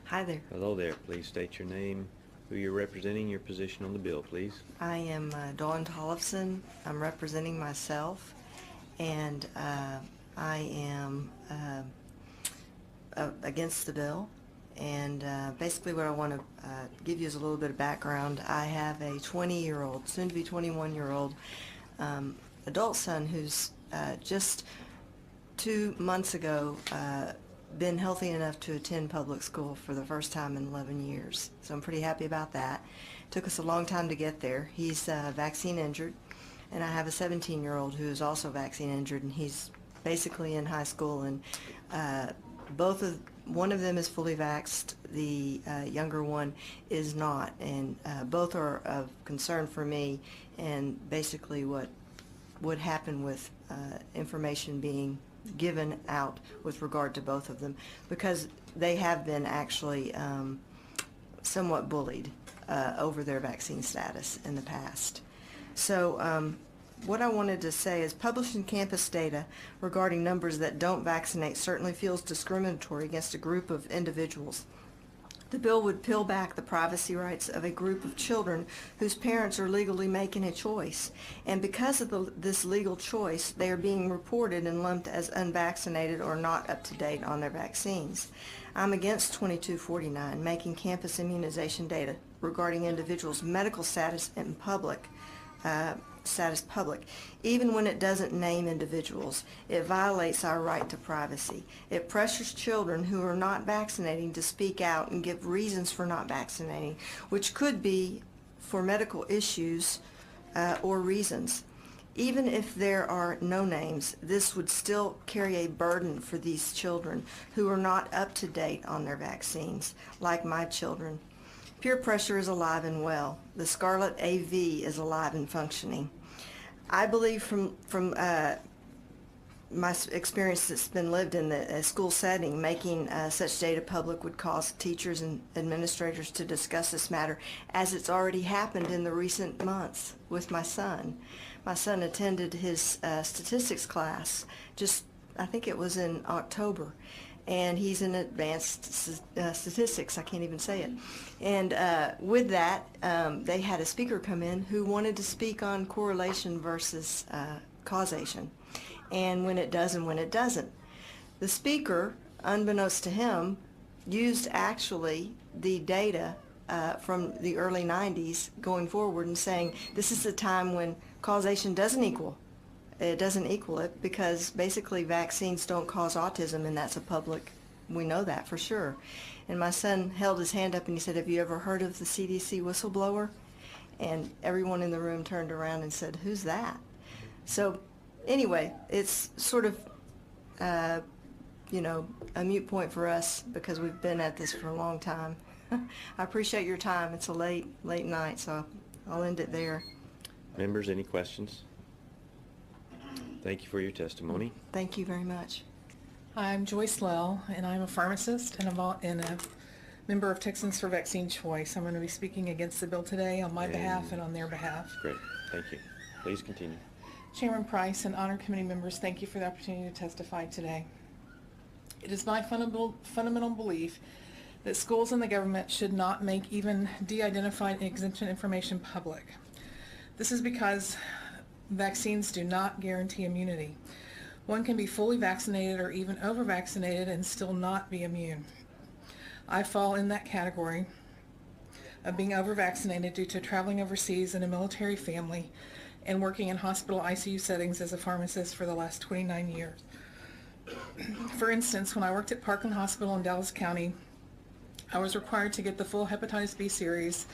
Hi there. Hello there. Please state your name, who you're representing, your position on the bill, please. I am Dawn Tollefson. I'm representing myself, and I am against the bill. And basically what I want to give you is a little bit of background. I have a 20-year-old, soon to be 21-year-old adult son who's just 2 months ago been healthy enough to attend public school for the first time in 11 years. So I'm pretty happy about that. Took us a long time to get there. He's vaccine injured, and I have a 17-year-old who is also vaccine injured, and he's basically in high school, and one of them is fully vaxxed. The younger one is not, and both are of concern for me, and basically what would happen with information being given out with regard to both of them, because they have been actually somewhat bullied over their vaccine status in the past. So what I wanted to say is publishing campus data regarding numbers that don't vaccinate certainly feels discriminatory against a group of individuals. The bill would peel back the privacy rights of a group of children whose parents are legally making a choice. And because of this legal choice, they are being reported and lumped as unvaccinated or not up to date on their vaccines. I'm against 2249, making campus immunization data regarding individuals' medical status in public. Even when it doesn't name individuals. It violates our right to privacy. It pressures children who are not vaccinating to speak out and give reasons for not vaccinating, which could be for medical issues or reasons. Even if there are no names, this would still carry a burden for these children who are not up to date on their vaccines, like my children. Peer pressure is alive and well. The Scarlet AV is alive and functioning. I believe from my experience that's been lived in the school setting, making such data public would cause teachers and administrators to discuss this matter, as it's already happened in the recent months with my son. My son attended his statistics class I think it was in October, and he's in advanced statistics. I can't even say it. And with that, they had a speaker come in who wanted to speak on correlation versus causation, and when it does and when it doesn't. The speaker, unbeknownst to him, used actually the data from the early 90s going forward and saying this is the time when causation doesn't equal. It doesn't equal it, because basically vaccines don't cause autism, and that's we know that for sure. And my son held his hand up and he said, "Have you ever heard of the CDC whistleblower?" And everyone in the room turned around and said, "Who's that?" So anyway, it's sort of a moot point for us, because we've been at this for a long time. I appreciate your time. It's a late night, so I'll end it there. Members, any questions? Thank you for your testimony. Thank you very much. I'm Joyce Lell, and I'm a pharmacist and a member of Texans for Vaccine Choice. I'm going to be speaking against the bill today on my behalf and on their behalf. Great. Thank you. Please continue. Chairman Price and Honor Committee members, thank you for the opportunity to testify today. It is my fundamental belief that schools and the government should not make even de-identified exemption information public. This is because vaccines do not guarantee immunity. One can be fully vaccinated or even over-vaccinated and still not be immune. I fall in that category of being over-vaccinated due to traveling overseas in a military family and working in hospital ICU settings as a pharmacist for the last 29 years. For instance, when I worked at Parkland Hospital in Dallas County, I was required to get the full hepatitis B series,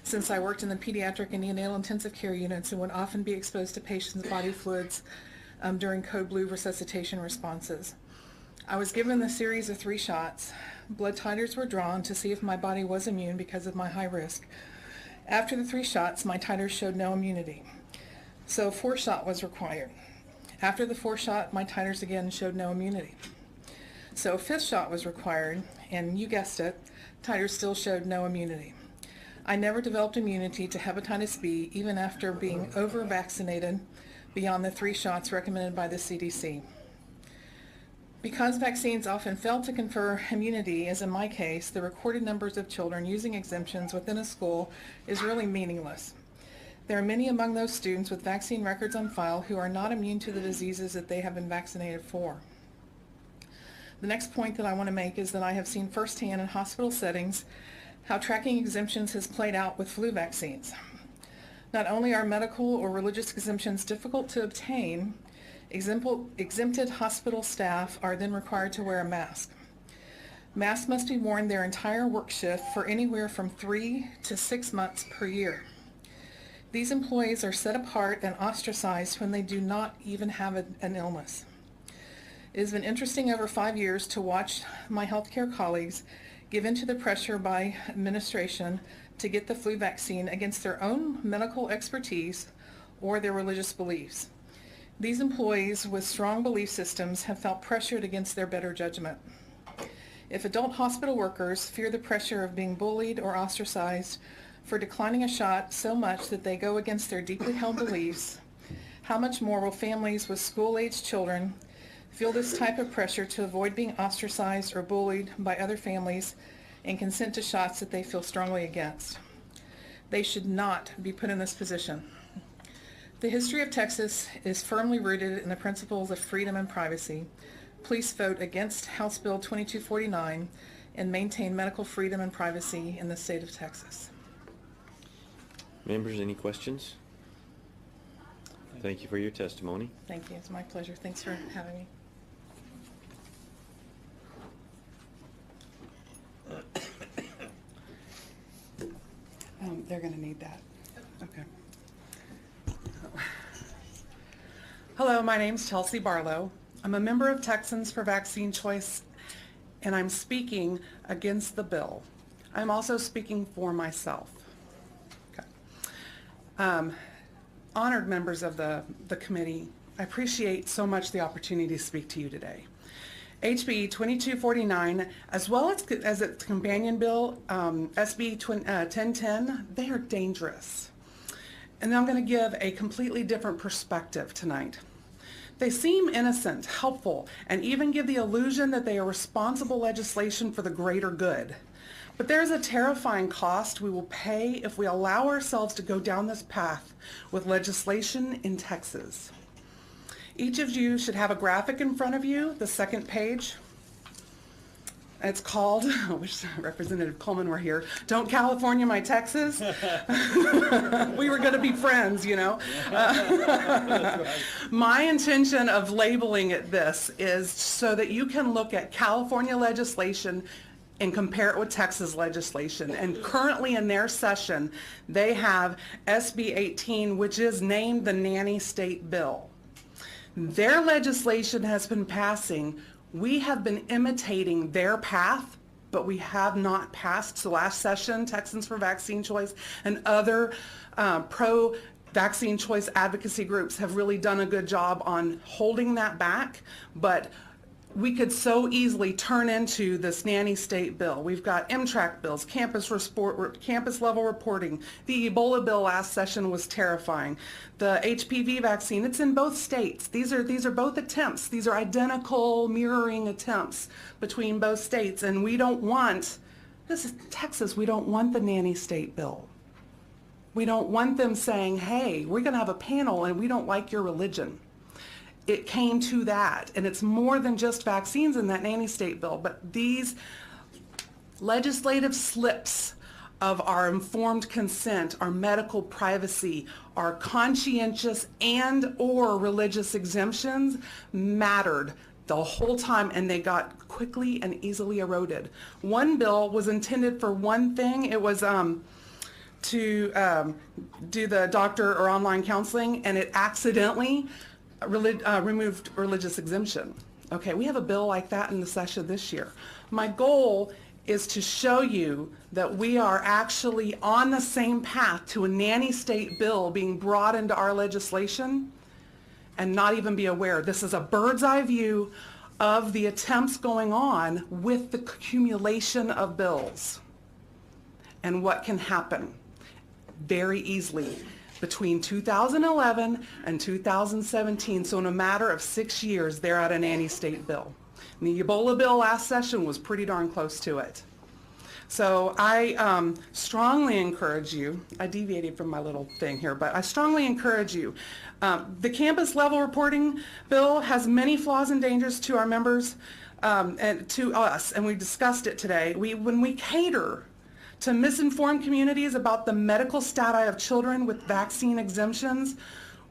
since I worked in the pediatric and neonatal intensive care units and would often be exposed to patients' body fluids during code blue resuscitation responses. I was given the series of 3 shots. Blood titers were drawn to see if my body was immune because of my high risk. After the 3 shots, my titers showed no immunity, so a 4th shot was required. After the 4th shot, my titers again showed no immunity. So a 5th shot was required, and you guessed it, titers still showed no immunity. I never developed immunity to hepatitis B, even after being over-vaccinated beyond the 3 shots recommended by the CDC. Because vaccines often fail to confer immunity, as in my case, the recorded numbers of children using exemptions within a school is really meaningless. There are many among those students with vaccine records on file who are not immune to the diseases that they have been vaccinated for. The next point that I want to make is that I have seen firsthand in hospital settings how tracking exemptions has played out with flu vaccines. Not only are medical or religious exemptions difficult to obtain, exempted hospital staff are then required to wear a mask. Masks must be worn their entire work shift for anywhere from 3 to 6 months per year. These employees are set apart and ostracized when they do not even have an illness. It has been interesting over 5 years to watch my healthcare colleagues give in to the pressure by administration to get the flu vaccine against their own medical expertise or their religious beliefs. These employees with strong belief systems have felt pressured against their better judgment. If adult hospital workers fear the pressure of being bullied or ostracized for declining a shot so much that they go against their deeply held beliefs, how much more will families with school-aged children feel this type of pressure to avoid being ostracized or bullied by other families and consent to shots that they feel strongly against? They should not be put in this position. The history of Texas is firmly rooted in the principles of freedom and privacy. Please vote against House Bill 2249 and maintain medical freedom and privacy in the state of Texas. Members, any questions? Thank you for your testimony. Thank you. It's my pleasure. Thanks for having me. They're going to need that. Okay. Hello, my name's Chelsea Barlow. I'm a member of Texans for Vaccine Choice, and I'm speaking against the bill. I'm also speaking for myself. Okay. Honored members of the committee, I appreciate so much the opportunity to speak to you today. HB 2249, as well as its companion bill, SB 1010, they are dangerous. And I'm going to give a completely different perspective tonight. They seem innocent, helpful, and even give the illusion that they are responsible legislation for the greater good. But there's a terrifying cost we will pay if we allow ourselves to go down this path with legislation in Texas. Each of you should have a graphic in front of you, the second page. It's called, I wish Representative Coleman were here, Don't California My Texas. We were going to be friends, you know. My intention of labeling it this is so that you can look at California legislation and compare it with Texas legislation. And currently in their session, they have SB 18, which is named the Nanny State Bill. Their legislation has been passing. We have been imitating their path, but we have not passed. So last session, Texans for Vaccine Choice and other pro-vaccine choice advocacy groups have really done a good job on holding that back, but we could so easily turn into this nanny state bill. We've got MTRAC bills, campus level reporting. The Ebola bill last session was terrifying. The HPV vaccine, it's in both states. These are both attempts. These are identical mirroring attempts between both states. And we don't want, this is Texas, we don't want the nanny state bill. We don't want them saying, hey, we're gonna have a panel and we don't like your religion. It came to that, and it's more than just vaccines in that nanny state bill, but these legislative slips of our informed consent, our medical privacy, our conscientious and or religious exemptions mattered the whole time, and they got quickly and easily eroded. One bill was intended for one thing. It was to do the doctor or online counseling, and it accidentally removed religious exemption. Okay, we have a bill like that in the session this year. My goal is to show you that we are actually on the same path to a nanny state bill being brought into our legislation and not even be aware. This is a bird's eye view of the attempts going on with the accumulation of bills and what can happen very easily between 2011 and 2017. So in a matter of 6 years, they're at a nanny state bill. And the Ebola bill last session was pretty darn close to it. So I strongly encourage you, I deviated from my little thing here, but I strongly encourage you. The campus level reporting bill has many flaws and dangers to our members and to us, and we discussed it today. When we cater to misinformed communities about the medical status of children with vaccine exemptions,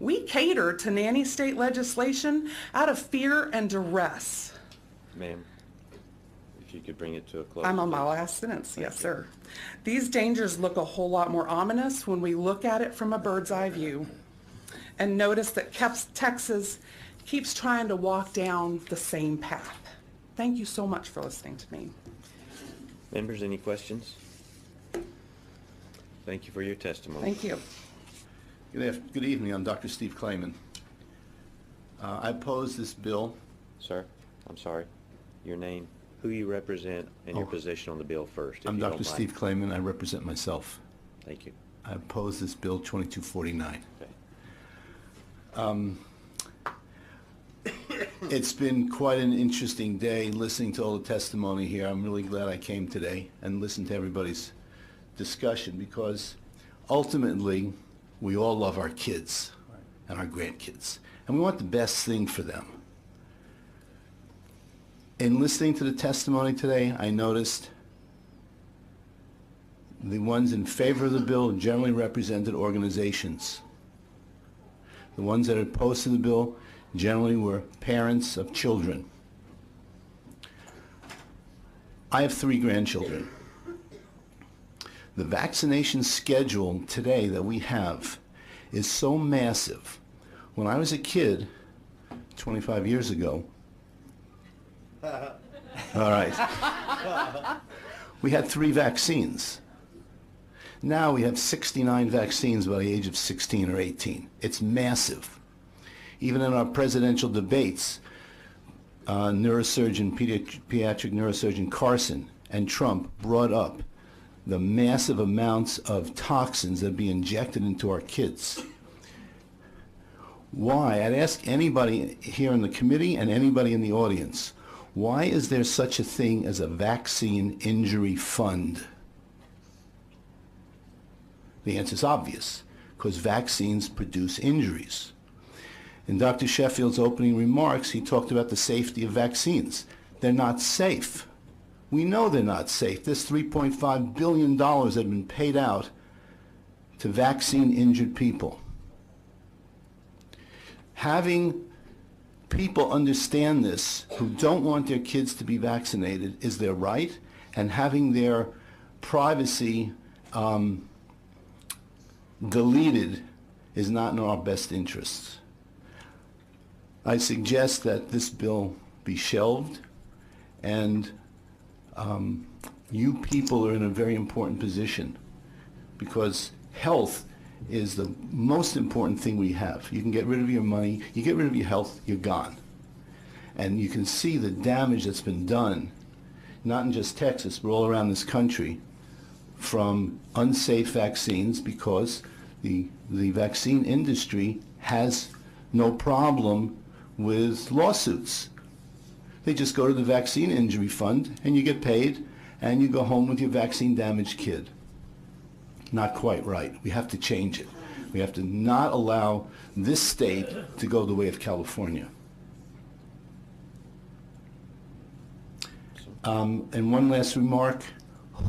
we cater to nanny state legislation out of fear and duress. Ma'am, if you could bring it to a close. I'm on my please. last sentence. Yes, sir. These dangers look a whole lot more ominous when we look at it from a bird's eye view and notice that Texas keeps trying to walk down the same path. Thank you so much for listening to me. Members, any questions? Thank you for your testimony. Thank you. Good evening. I'm Dr. Steve Klayman. I oppose this bill. Sir, I'm sorry. Your name, who you represent, and your Oh. position on the bill first, if I'm you don't Dr. mind. Steve Klayman. I represent myself. Thank you. I oppose this bill 2249. Okay. It's been quite an interesting day listening to all the testimony here. I'm really glad I came today and listened to everybody's discussion because ultimately we all love our kids and our grandkids and we want the best thing for them. In listening to the testimony today, I noticed the ones in favor of the bill generally represented organizations. The ones that opposed to the bill generally were parents of children. I have 3 grandchildren. The vaccination schedule today that we have is so massive. When I was a kid, 25 years ago, all right, we had 3 vaccines. Now we have 69 vaccines by the age of 16 or 18. It's massive. Even in our presidential debates, neurosurgeon, pediatric neurosurgeon Carson and Trump brought up the massive amounts of toxins that be injected into our kids. Why? I'd ask anybody here in the committee and anybody in the audience, why is there such a thing as a vaccine injury fund? The answer is obvious, because vaccines produce injuries. In Dr. Sheffield's opening remarks, he talked about the safety of vaccines. They're not safe. We know they're not safe. This $3.5 billion that had been paid out to vaccine-injured people. Having people understand this who don't want their kids to be vaccinated is their right, and having their privacy deleted is not in our best interests. I suggest that this bill be shelved, and you people are in a very important position because health is the most important thing we have. You can get rid of your money, you get rid of your health, you're gone. And you can see the damage that's been done, not in just Texas, but all around this country, from unsafe vaccines, because the vaccine industry has no problem with lawsuits. They just go to the vaccine injury fund and you get paid and you go home with your vaccine damaged kid. Not quite right. We have to change it. We have to not allow this state to go the way of California. And one last remark.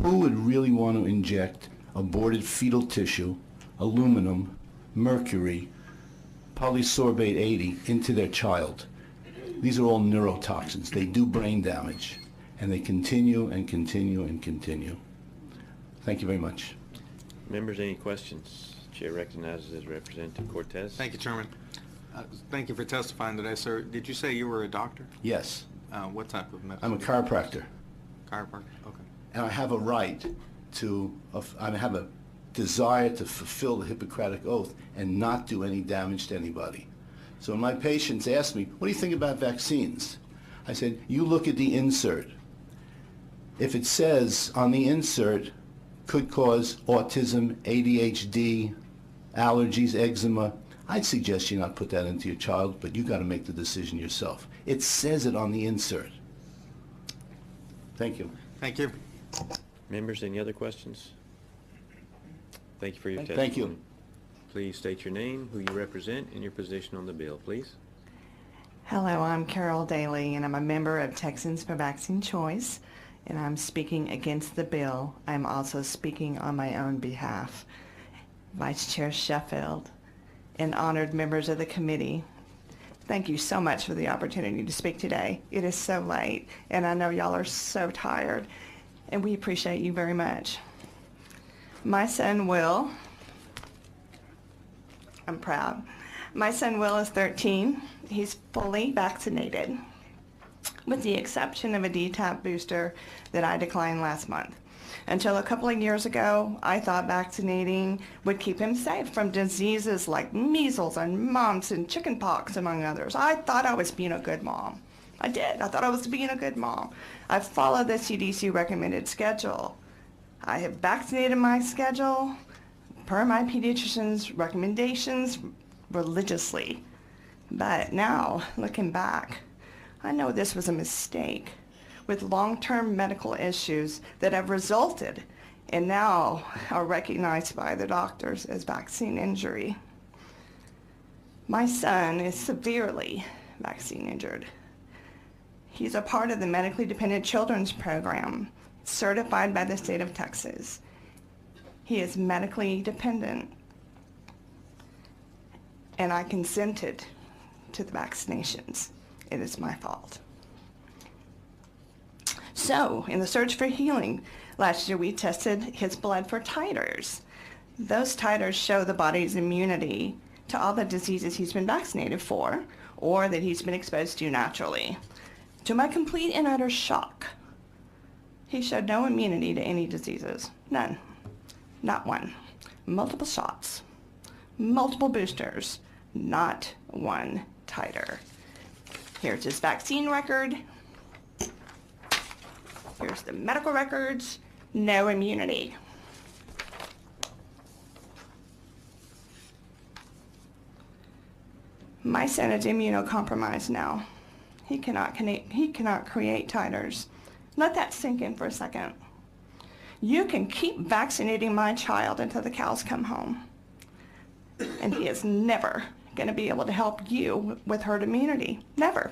Who would really want to inject aborted fetal tissue, aluminum, mercury, polysorbate 80 into their child? These are all neurotoxins. They do brain damage, and they continue and continue and continue. Thank you very much. Members, any questions? Chair recognizes Representative Cortez. Thank you, Chairman. Thank you for testifying today, sir. Did you say you were a doctor? Yes, What type of medicine? I'm a chiropractor, Chiropractor? Okay. and I have a right to, I have a desire to fulfill the Hippocratic Oath and not do any damage to anybody. So when my patients ask me, what do you think about vaccines? I said, you look at the insert. If it says on the insert, could cause autism, ADHD, allergies, eczema, I'd suggest you not put that into your child, but you got to make the decision yourself. It says it on the insert. Thank you. Thank you. Members, any other questions? Thank you for your Thank testimony. you. Please state your name, who you represent, and your position on the bill, please. Hello, I'm Carol Daly, and I'm a member of Texans for Vaccine Choice, and I'm speaking against the bill. I'm also speaking on my own behalf. Vice Chair Sheffield and honored members of the committee, thank you so much for the opportunity to speak today. It is so late, and I know y'all are so tired, and we appreciate you very much. My son Will, I'm proud. My son Will is 13. He's fully vaccinated, with the exception of a DTaP booster that I declined last month. Until a couple of years ago, I thought vaccinating would keep him safe from diseases like measles and mumps and chickenpox, among others. I thought I was being a good mom. I did. I thought I was being a good mom. I followed the CDC recommended schedule. I have vaccinated my schedule per my pediatrician's recommendations religiously. But now, looking back, I know this was a mistake with long-term medical issues that have resulted and now are recognized by the doctors as vaccine injury. My son is severely vaccine injured. He's a part of the Medically Dependent Children's Program, certified by the state of Texas. He is medically dependent, and I consented to the vaccinations. It is my fault. So, in the search for healing, last year we tested his blood for titers. Those titers show the body's immunity to all the diseases he's been vaccinated for or that he's been exposed to naturally. To my complete and utter shock, he showed no immunity to any diseases. None. Not one. Multiple shots. Multiple boosters. Not one titer. Here's his vaccine record. Here's the medical records. No immunity. My son is immunocompromised now. He cannot create titers. Let that sink in for a second. You can keep vaccinating my child until the cows come home. And he is never going to be able to help you with herd immunity. Never.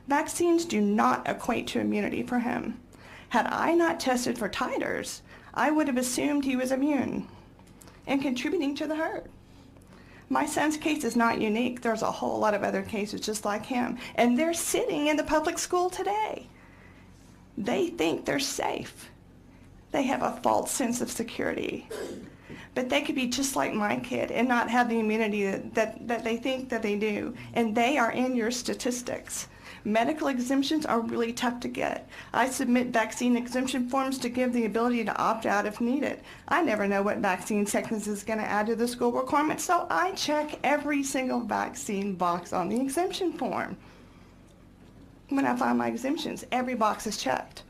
Vaccines do not equate to immunity for him. Had I not tested for titers, I would have assumed he was immune and contributing to the herd. My son's case is not unique. There's a whole lot of other cases just like him, and they're sitting in the public school today. They think they're safe. They have a false sense of security. But they could be just like my kid and not have the immunity that they think that they do. And they are in your statistics. Medical exemptions are really tough to get. I submit vaccine exemption forms to give the ability to opt out if needed. I never know what vaccine Texas is going to add to the school requirements, so I check every single vaccine box on the exemption form. When I find my exemptions, every box is checked.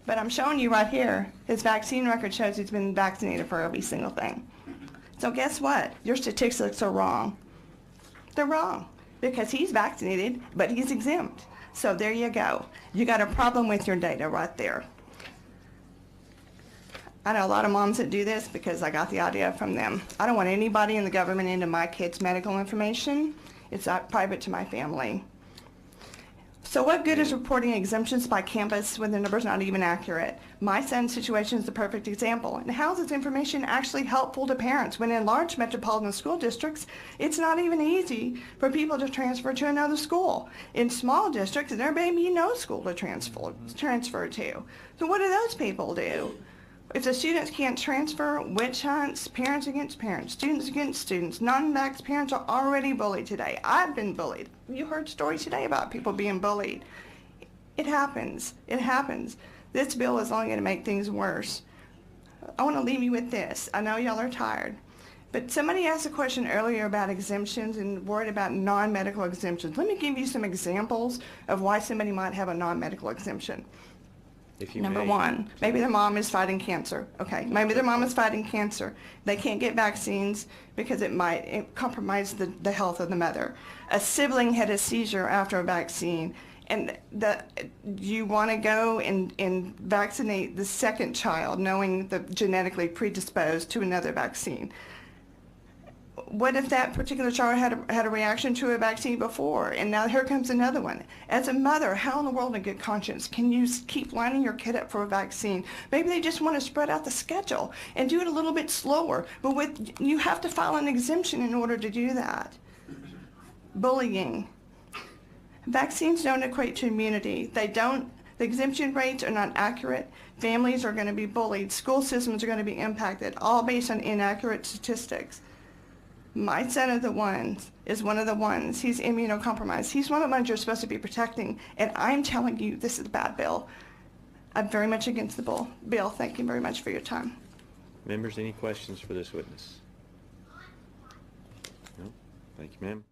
But I'm showing you right here, his vaccine record shows he's been vaccinated for every single thing. So guess what? Your statistics are wrong. They're wrong because he's vaccinated, but he's exempt. So there you go. You got a problem with your data right there. I know a lot of moms that do this because I got the idea from them. I don't want anybody in the government into my kids' medical information. It's private to my family. So what good is reporting exemptions by campus when the number's not even accurate? My son's situation is the perfect example. And how is this information actually helpful to parents when in large metropolitan school districts, it's not even easy for people to transfer to another school? In small districts, there may be no school to transfer to. So what do those people do? If the students can't transfer, witch hunts, parents against parents, students against students, non-vax parents are already bullied today. I've been bullied. You heard stories today about people being bullied. It happens. It happens. This bill is only going to make things worse. I want to leave you with this. I know y'all are tired. But somebody asked a question earlier about exemptions and worried about non-medical exemptions. Let me give you some examples of why somebody might have a non-medical exemption. If you Number may. one, maybe their mom is fighting cancer. Okay, maybe their mom is fighting cancer. They can't get vaccines because it might compromise the health of the mother. A sibling had a seizure after a vaccine, And you want to go and vaccinate the second child, knowing they're genetically predisposed to another vaccine. What if that particular child had a reaction to a vaccine before, and now here comes another one? As a mother, how in the world in good conscience can you keep lining your kid up for a vaccine? Maybe they just want to spread out the schedule and do it a little bit slower, but you have to file an exemption in order to do that. Bullying. Vaccines don't equate to immunity. They don't. The exemption rates are not accurate. Families are going to be bullied. School systems are going to be impacted, all based on inaccurate statistics. My son is one of the ones. He's immunocompromised. He's one of the ones you're supposed to be protecting, and I'm telling you this is a bad bill. I'm very much against the bill. Thank you very much for your time. Members, any questions for this witness? No? Thank you, ma'am.